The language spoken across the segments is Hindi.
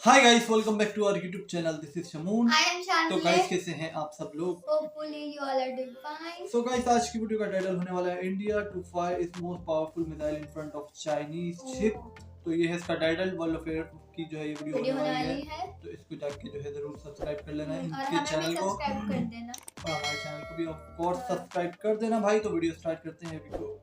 Hi guys, welcome back to our YouTube channel. This is Shamoon. I am तो गाइस, Shanle. कैसे हैं आप सब लोग? Hopefully you all are doing fine. So guys, आज की वीडियो का टाइटल होने वाला है India to fire is most powerful missile in front of Chinese ship. तो ये है इसका टाइटल। वर्ल्ड अफेयर की जो है ये वीडियो होने वाली है। तो इसको जाके जो है जरूर सब्सक्राइब कर लेना और इनके हमें भी चैनल को, सब्सक्राइब कर देना। और हमारे चैनल को भी ऑफ कोर्स सब्सक्राइब कर देना भाई। तो वीडियो स्टार्ट करते हैं वीडियो।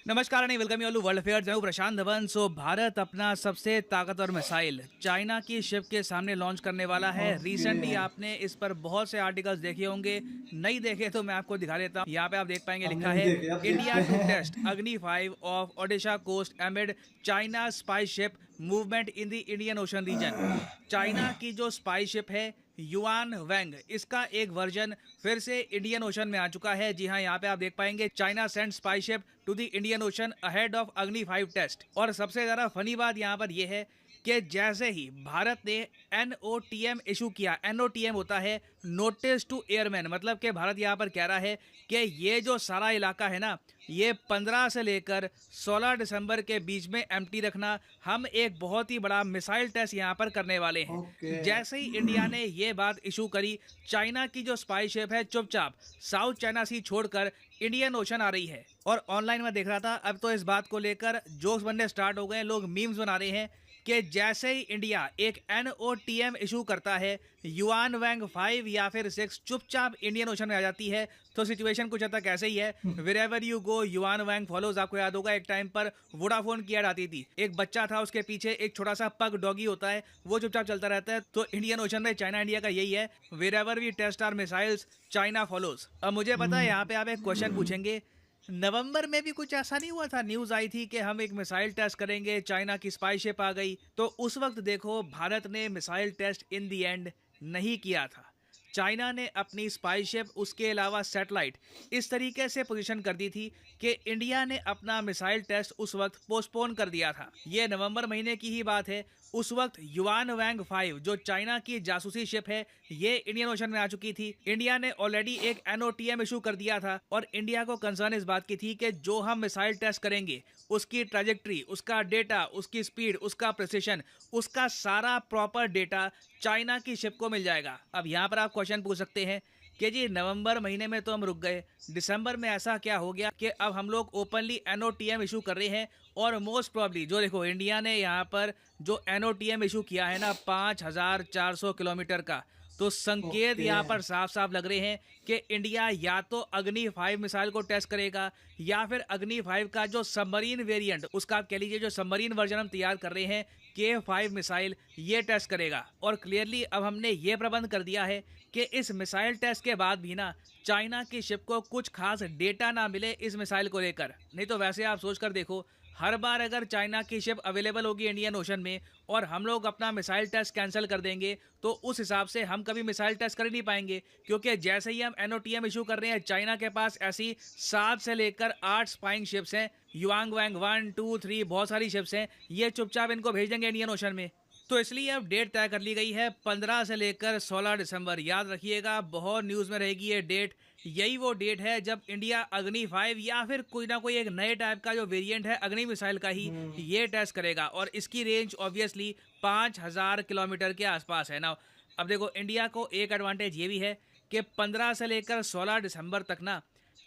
नमस्कार and welcome you all to world affairs. मैं हूं प्रशांत धवन। सो भारत अपना सबसे ताकतवर मिसाइल चाइना की शिप के सामने लॉन्च करने वाला है। रिसेंटली आपने इस पर बहुत से आर्टिकल्स देखे होंगे, नहीं देखे तो मैं आपको दिखा देता हूं। यहाँ पे आप देख पाएंगे लिखा है India to test Agni 5 off Odisha coast amid China spy ship movement in the Indian Ocean region. China की जो स्पाई शिप है युआन वैंग, इसका एक वर्जन फिर से इंडियन ओशन में आ चुका है। जी हाँ, यहाँ पे आप देख पाएंगे China send spy ship to the Indian Ocean ahead of Agni 5 test. और सबसे ज्यादा फनी बात यहाँ पर यह है कि जैसे ही भारत ने NOTM इशू किया, NOTM होता है नोटिस टू एयरमैन, मतलब कि भारत यहाँ पर कह रहा है कि ये जो सारा इलाका है ना, ये 15 से लेकर 16 दिसंबर के बीच में एम्प्टी रखना। हम एक बहुत ही बड़ा मिसाइल टेस्ट यहाँ पर करने वाले हैं। जैसे ही इंडिया ने ये बात इशू करी, चाइना की जो स्पाई शिप है चुपचाप साउथ चाइना सी छोड़कर इंडियन ओशन आ रही है। और ऑनलाइन में देख रहा था, अब तो इस बात को लेकर जोक्स बनने स्टार्ट हो गए, लोग मीम्स बना रहे हैं कि जैसे ही इंडिया एक NOTM इशू करता है, युआन वैंग 5 या फिर 6 चुपचाप इंडियन ओशन में आ जाती है। तो सिचुएशन कुछ हद तक ऐसे ही है। Wherever you go yuan Wang follows. आपको याद होगा एक टाइम पर वोडाफोन की ऐड आती थी, एक बच्चा था, उसके पीछे एक छोटा सा पग डॉगी होता है, वो चुपचाप चलता रहता है। तो इंडियन ओशन में चाइना इंडिया का यही है, wherever we test our missiles China follows. अब मुझे पता है यहाँ पे आप एक क्वेश्चन पूछेंगे, नवंबर में भी कुछ ऐसा नहीं हुआ था, न्यूज आई थी कि हम एक मिसाइल टेस्ट करेंगे, चाइना की स्पाई शिप आ गई। तो उस वक्त देखो भारत ने missile test in the end नहीं किया था। चाइना ने अपनी स्पाई शिप, उसके अलावा सैटेलाइट इस तरीके से पोजीशन कर दी थी कि इंडिया ने अपना मिसाइल टेस्ट उस वक्त पोस्टपोन कर दिया था। ये नवंबर महीने की ही बात है। उस वक्त युआन वैंग 5 जो चाइना की जासूसी शिप है, ये इंडियन ओशन में आ चुकी थी। इंडिया ने ऑलरेडी एक NOTM इशू कर दिया था और इंडिया को कंसर्न इस बात की थी कि जो हम मिसाइल टेस्ट करेंगे उसकी ट्रैजेक्टरी, उसका डेटा, उसकी स्पीड, उसका प्रिसिशन, उसका सारा प्रॉपर डेटा चाइना की शिप को मिल जाएगा। अब यहाँ पर आप क्वेश्चन पूछ सकते हैं कि जी नवंबर महीने में तो हम रुक गए, दिसंबर में ऐसा क्या हो गया कि अब हम लोग ओपनली NOTM इशू कर रहे हैं। और मोस्ट प्रॉब्ली जो देखो इंडिया ने यहाँ पर जो NOTM इशू किया है ना 5400 किलोमीटर का, तो संकेत यहाँ पर साफ साफ लग रहे हैं कि इंडिया या तो अग्नि 5 मिसाइल को टेस्ट करेगा या फिर अग्नि 5 का जो सबमरीन वेरिएंट, उसका आप कह लीजिए जो सबमरीन वर्जन हम तैयार कर रहे हैं K5 मिसाइल, ये टेस्ट करेगा। और क्लियरली अब हमने ये प्रबंध कर दिया है कि इस मिसाइल टेस्ट के बाद भी ना चाइना की शिप को कुछ खास डेटा ना मिले इस मिसाइल को लेकर। नहीं तो वैसे आप सोच कर देखो, हर बार अगर चाइना की शिप अवेलेबल होगी इंडियन ओशन में और हम लोग अपना मिसाइल टेस्ट कैंसिल कर देंगे, तो उस हिसाब से हम कभी मिसाइल टेस्ट कर ही नहीं पाएंगे। क्योंकि जैसे ही हम NOTM इशू कर रहे हैं, चाइना के पास ऐसी 7 से लेकर 8 स्पाइंग शिप्स हैं, युआंग वैंग 1 2 3 बहुत सारी शिप्स हैं, ये चुपचाप इनको भेज देंगे इंडियन ओशन में। तो इसलिए अब डेट तय कर ली गई है 15 से लेकर 16 दिसंबर। याद रखिएगा, बहुत न्यूज़ में रहेगी ये डेट। यही वो डेट है जब इंडिया अग्नि 5 या फिर कोई ना कोई एक नए टाइप का जो वेरिएंट है अग्नि मिसाइल का ही ये टेस्ट करेगा। और इसकी रेंज ऑब्वियसली 5000 किलोमीटर के आसपास है ना। अब देखो इंडिया को एक एडवांटेज ये भी है कि 15 से लेकर 16 दिसंबर तक ना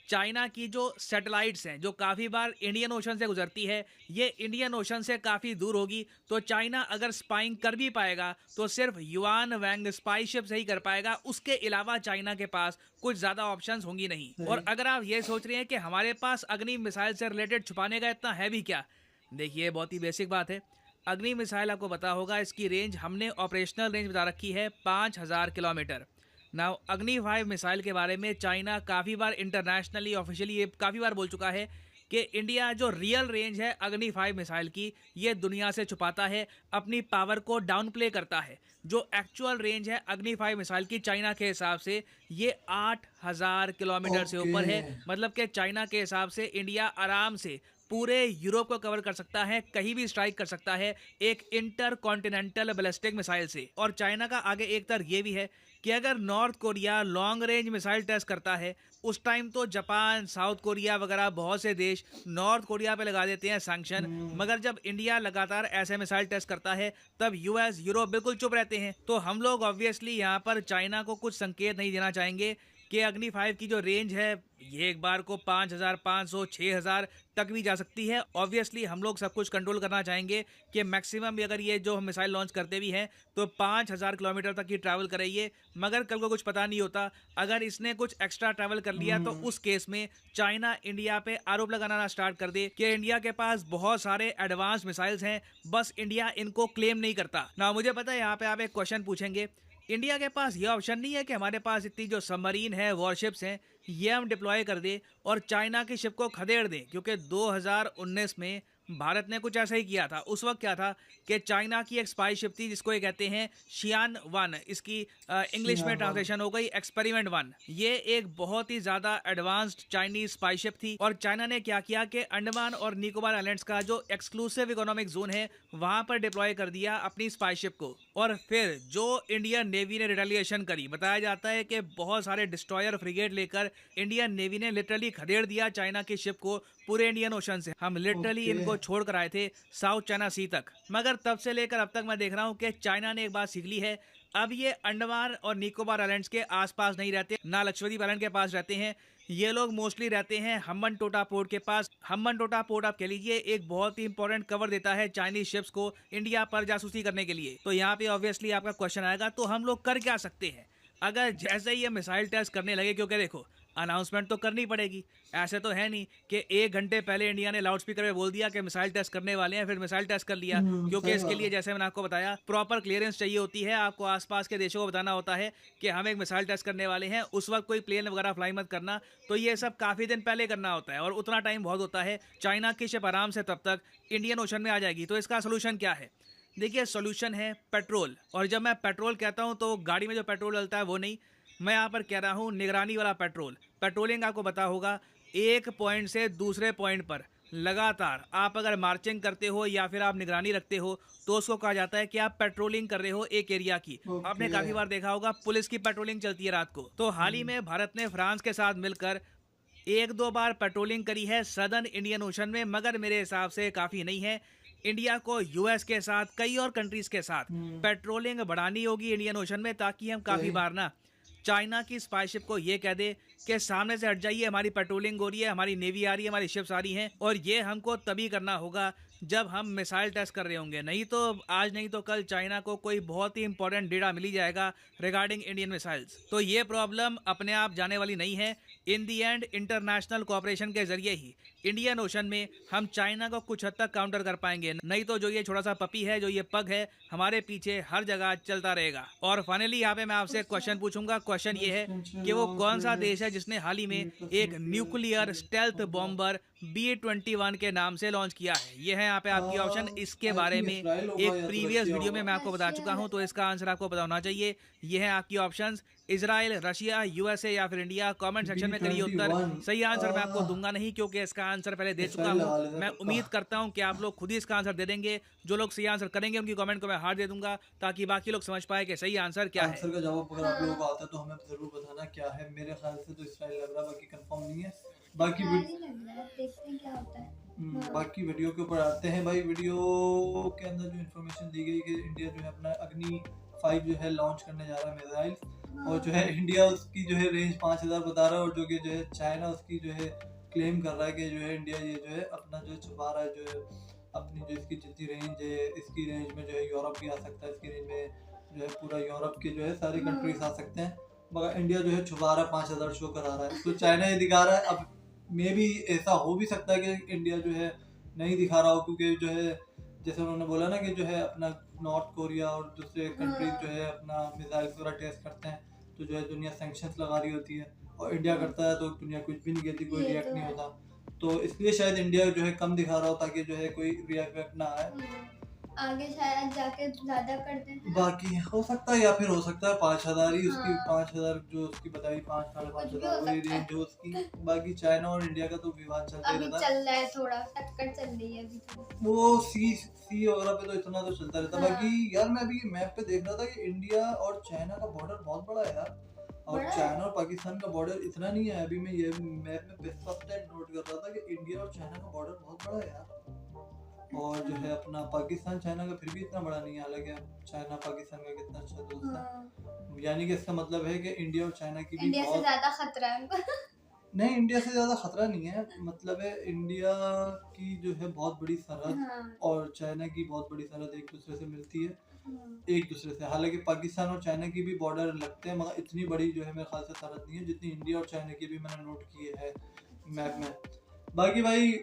चाइना की जो सैटेलाइट्स हैं, जो काफ़ी बार इंडियन ओशन से गुजरती है, ये इंडियन ओशन से काफ़ी दूर होगी। तो चाइना अगर स्पाइंग कर भी पाएगा तो सिर्फ युआन वैंग स्पाई शिप से ही कर पाएगा, उसके अलावा चाइना के पास कुछ ज़्यादा ऑप्शंस होंगी नहीं। और अगर आप ये सोच रहे हैं कि हमारे पास अग्नि मिसाइल से रिलेटेड छुपाने का इतना है भी क्या, देखिए बहुत ही बेसिक बात है। अग्नि मिसाइल आपको पता होगा, इसकी रेंज हमने ऑपरेशनल रेंज बता रखी है 5000 किलोमीटर। नाउ अग्नि 5 मिसाइल के बारे में चाइना काफ़ी बार इंटरनेशनली ऑफिशियली ये काफ़ी बार बोल चुका है कि इंडिया जो रियल रेंज है अग्नि 5 मिसाइल की, ये दुनिया से छुपाता है, अपनी पावर को डाउन प्ले करता है। जो एक्चुअल रेंज है अग्नि 5 मिसाइल की चाइना के हिसाब से ये 8000 किलोमीटर से ऊपर है। मतलब कि चाइना के हिसाब से इंडिया आराम से पूरे यूरोप को कवर कर सकता है, कहीं भी स्ट्राइक कर सकता है एक इंटर कॉन्टिनेंटल बैलिस्टिक मिसाइल से। और चाइना का आगे एक तर्क ये भी है कि अगर North Korea long range missile test करता है, उस टाइम तो जापान, साउथ कोरिया वगैरह बहुत से देश नॉर्थ कोरिया पे लगा देते हैं सैंक्शन, मगर जब इंडिया लगातार ऐसे मिसाइल टेस्ट करता है तब यूएस, यूरोप बिल्कुल चुप रहते हैं। तो हम लोग ऑब्वियसली यहाँ पर चाइना को कुछ संकेत नहीं देना चाहेंगे कि अग्नि 5 की जो रेंज है ये एक बार को 5500, 6000 तक भी जा सकती है। ऑब्वियसली हम लोग सब कुछ कंट्रोल करना चाहेंगे कि मैक्सिमम भी अगर ये जो मिसाइल लॉन्च करते भी हैं तो 5000 किलोमीटर तक ही ट्रैवल करेंगे, मगर कल को कुछ पता नहीं होता, अगर इसने कुछ एक्स्ट्रा ट्रैवल कर लिया तो उस केस में चाइना इंडिया पे आरोप लगाना स्टार्ट कर दे कि इंडिया के पास बहुत सारे एडवांस मिसाइल्स हैं, बस इंडिया इनको क्लेम नहीं करता ना। मुझे पता है यहाँ पे आप एक क्वेश्चन पूछेंगे, इंडिया के पास ये ऑप्शन नहीं है कि हमारे पास इतनी जो सबमरीन है, वॉरशिप्स हैं, ये हम डिप्लॉय कर दे और चाइना की शिप को खदेड़ दें, क्योंकि 2019 में भारत ने कुछ ऐसा ही किया था। उस वक्त क्या था कि चाइना की एक स्पाई शिप थी जिसको ये कहते हैं शियान 1, इसकी इंग्लिश में ट्रांसलेशन हो गई एक्सपेरिमेंट 1। ये एक बहुत ही ज्यादा एडवांस्ड चाइनीज स्पाई शिप थी और चाइना ने क्या किया कि अंडमान और निकोबार आइलैंड्स का जो एक्सक्लूसिव इकोनॉमिक जोन है वहां पर डिप्लॉय कर दिया अपनी स्पाई शिप को, और फिर जो इंडियन नेवी ने रिटेलिएशन करी, बताया जाता है कि बहुत सारे डिस्ट्रॉयर, फ्रिगेट लेकर इंडियन नेवी ने लिटरली खदेड़ दिया चाइना की शिप को पूरे इंडियन ओशन से। हम लिटरली इनको छोड़ कर आए थे साउथ चाइना सी तक, मगर तब से लेकर अब तक मैं देख रहा हूँ कि चाइना ने एक बात सीख ली है, अब ये अंडमान और निकोबार आइलैंड्स के आसपास नहीं रहते, ना लक्षद्वीप आइलैंड के पास रहते हैं, ये लोग मोस्टली रहते हैं हम्बनटोटा पोर्ट के पास। हम्बनटोटा पोर्ट आप कह लीजिए एक बहुत ही इंपॉर्टेंट कवर देता है चाइनीज शिप्स को इंडिया पर जासूसी करने के लिए। तो यहाँ पे ऑब्वियसली आपका क्वेश्चन आएगा, तो हम लोग कर क्या सकते हैं अगर जैसे ही ये मिसाइल टेस्ट करने लगे, क्योंकि देखो अनाउंसमेंट तो करनी पड़ेगी, ऐसे तो है नहीं कि 1 घंटे पहले इंडिया ने लाउड स्पीकर पे बोल दिया कि मिसाइल टेस्ट करने वाले हैं, फिर मिसाइल टेस्ट कर लिया, क्योंकि इसके लिए जैसे मैंने आपको बताया प्रॉपर क्लियरेंस चाहिए होती है, आपको आसपास के देशों को बताना होता है कि हम एक मिसाइल टेस्ट करने वाले हैं, उस वक्त कोई प्लेन वगैरह फ्लाई मत करना। तो ये सब काफ़ी दिन पहले करना होता है और उतना टाइम बहुत होता है, चाइना की शिप आराम से तब तक इंडियन ओशन में आ जाएगी। तो इसका सोल्यूशन क्या है? देखिए सोल्यूशन है पेट्रोल, और जब मैं पेट्रोल कहता हूँ तो गाड़ी में जो पेट्रोल डलता है वो नहीं, मैं यहाँ पर कह रहा हूँ निगरानी वाला पेट्रोल। पेट्रोलिंग आपको पता होगा, एक पॉइंट से दूसरे पॉइंट पर लगातार आप अगर मार्चिंग करते हो या फिर आप निगरानी रखते हो तो उसको कहा जाता है कि आप पेट्रोलिंग कर रहे हो एक एरिया की। आपने काफी बार देखा होगा पुलिस की पेट्रोलिंग चलती है रात को, तो हाल ही में भारत ने फ्रांस के साथ मिलकर 1-2 बार पेट्रोलिंग करी है सदर्न इंडियन ओशन में, मगर मेरे हिसाब से काफ़ी नहीं है। इंडिया को यूएस के साथ, कई और कंट्रीज के साथ पेट्रोलिंग बढ़ानी होगी इंडियन ओशन में, ताकि हम काफ़ी बार ना चाइना की स्पाई शिप को ये कह दे कि सामने से हट जाइए, हमारी पेट्रोलिंग हो रही है, हमारी नेवी आ रही है, हमारी शिप्स आ रही हैं, और ये हमको तभी करना होगा जब हम मिसाइल टेस्ट कर रहे होंगे। नहीं तो आज नहीं तो कल चाइना को कोई बहुत ही इंपॉर्टेंट डेटा मिल ही जाएगा रिगार्डिंग इंडियन मिसाइल्स। तो ये प्रॉब्लम अपने आप जाने वाली नहीं है। इन दी एंड इंटरनेशनल कोऑपरेशन के जरिए ही इंडियन ओशन में हम चाइना को कुछ हद तक काउंटर कर पाएंगे, नहीं तो जो ये छोटा सा पपी है, जो ये पग है, हमारे पीछे हर जगह चलता रहेगा। और फाइनली यहाँ पे मैं आपसे क्वेश्चन पूछूंगा, क्वेश्चन ये है कि वो कौन सा देश है जिसने हाल ही में एक न्यूक्लियर स्टेल्थ बॉम्बर B-21 के नाम से लॉन्च किया है। ये है यहाँ पे आपकी ऑप्शन। इसके बारे में एक प्रीवियस वीडियो में मैं आपको बता चुका हूँ, तो इसका आंसर आपको पता होना चाहिए। ये है आपकी ऑप्शंस, इजराइल, रशिया, यूएसए या फिर इंडिया। कमेंट सेक्शन में करिए उत्तर। सही आंसर मैं आपको दूंगा नहीं, क्योंकि इसका आंसर पहले दे चुका हूँ। मैं उम्मीद करता हूँ कि आप लोग खुद ही इसका आंसर दे देंगे। जो लोग सही आंसर करेंगे उनकी कमेंट को मैं हार दे दूंगा, ताकि बाकी लोग समझ पाए कि सही आंसर क्या है। आंसर का जवाब अगर आप लोगों को आता है तो हमें जरूर बताना क्या है। मेरे ख्याल से तो इजराइल लग रहा है, बाकी कंफर्म नहीं है। बाकी देखते हैं क्या होता है। बाकी वीडियो के ऊपर आते हैं। भाई वीडियो के अंदर जो इन्फॉर्मेशन दी गई कि इंडिया जो है अपना अग्नि 5 जो है लॉन्च करने जा रहा है मिसाइल, और जो है इंडिया उसकी जो है रेंज 5000 बता रहा है, और जो कि जो है चाइना उसकी जो है क्लेम कर रहा है कि जो है इंडिया ये जो है अपना जो छुपा रहा है, जो है अपनी जो इसकी जितनी रेंज है, इसकी रेंज में जो है यूरोप भी आ सकता है, इसकी रेंज में जो है पूरा यूरोप के जो है सारी कंट्रीज आ सकते हैं, मगर इंडिया जो है छुपा रहा है 5000 शो करा रहा है। तो चाइना ये दिखा रहा है। अब मे भी ऐसा हो भी सकता है कि इंडिया जो है नहीं दिखा रहा हो, क्योंकि जो है जैसे उन्होंने बोला ना कि जो है अपना नॉर्थ कोरिया और दूसरे कंट्रीज जो है अपना मिसाइल वगैरह टेस्ट करते हैं, तो जो है दुनिया सैंक्शंस लगा रही होती है, और इंडिया करता है तो दुनिया कुछ भी नहीं कहती, कोई रिएक्ट नहीं होता। तो इसलिए शायद इंडिया जो है कम दिखा रहा हो, ताकि जो है कोई रिएक्ट ना आए। आगे शायद जाके ज्यादा कर दें। बाकी हो सकता है, या फिर हो सकता है 5,000 ही उसकी, हाँ। 5,000 जो उसकी बताई, 5-5,500 कुछ भी हो वही सकता है। रेंज जो उसकी। बाकी चाइना और इंडिया का तो विवाद चलता ही अभी रहता। चल रहा है, थोड़ा टक्कर चल रही है अभी थोड़ी। वो सी वगैरह पे तो इतना तो चलता रहता। हाँ। बाकी यार मैं अभी मैप पे देख रहा था कि इंडिया और चाइना का बॉर्डर बहुत बड़ा है यार, और बड़ा है? चाइना और पाकिस्तान का बॉर्डर इतना नहीं है। अभी मैं ये मैप में फर्स्ट टाइम नोट कर रहा था कि इंडिया और चाइना का बॉर्डर बहुत बड़ा है यार। और जो है अपना पाकिस्तान चाइना का फिर भी इतना बड़ा नहीं है, हालांकि चाइना पाकिस्तान का कितना अच्छा दोस्त है। हाँ। यानी कि इसका मतलब है कि इंडिया और चाइना की भी इंडिया से बहुत, ज्यादा खतरा है उनको। नहीं इंडिया से ज्यादा खतरा नहीं है, मतलब है इंडिया की जो है बहुत बड़ी सरहद हाँ। और चाइना की बहुत बड़ी सरहद एक दूसरे से मिलती है, हाँ। एक दूसरे से। हालांकि पाकिस्तान और चाइना की भी बॉर्डर लगते हैं, मगर इतनी बड़ी जो है मेरे ख्याल से सरहद नहीं है जितनी इंडिया और चाइना की भी मैंने नोट की है मैप में। बाकी भाई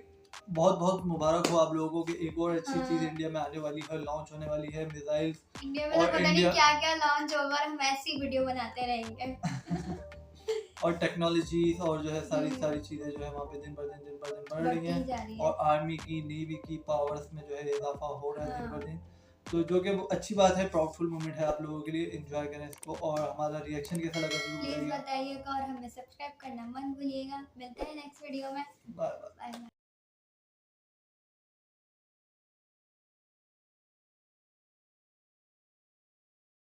बहुत बहुत मुबारक हो आप लोगों को कि एक और अच्छी हाँ। चीज इंडिया में आने वाली है, लॉन्च होने वाली है मिसाइल्स। इंडिया में तो और पता नहीं इंडिया क्या क्या लॉन्च होगा और हम ऐसी वीडियो बनाते रहेंगे। और टेक्नोलॉजीज और जो है सारी हम्म। सारी चीजें जो है वहाँ पे दिन पर दिन बढ़ रही बढ़ती हैं। जा रही है। और आर्मी की, नेवी की पावर्स में जो है इजाफा हो रहा है दिन हाँ। पर दिन, तो जो कि अच्छी बात है, प्राउडफुल मोमेंट है आप लोगों के लिए। एंजॉय करें इसको, और हमारा रिएक्शन कैसा लगा जरूर प्लीज बताइएगा। बताइएगा और हमें सब्सक्राइब करना मत भूलिएगा। मिलते हैं नेक्स्ट वीडियो में। Bye bye. Bye bye.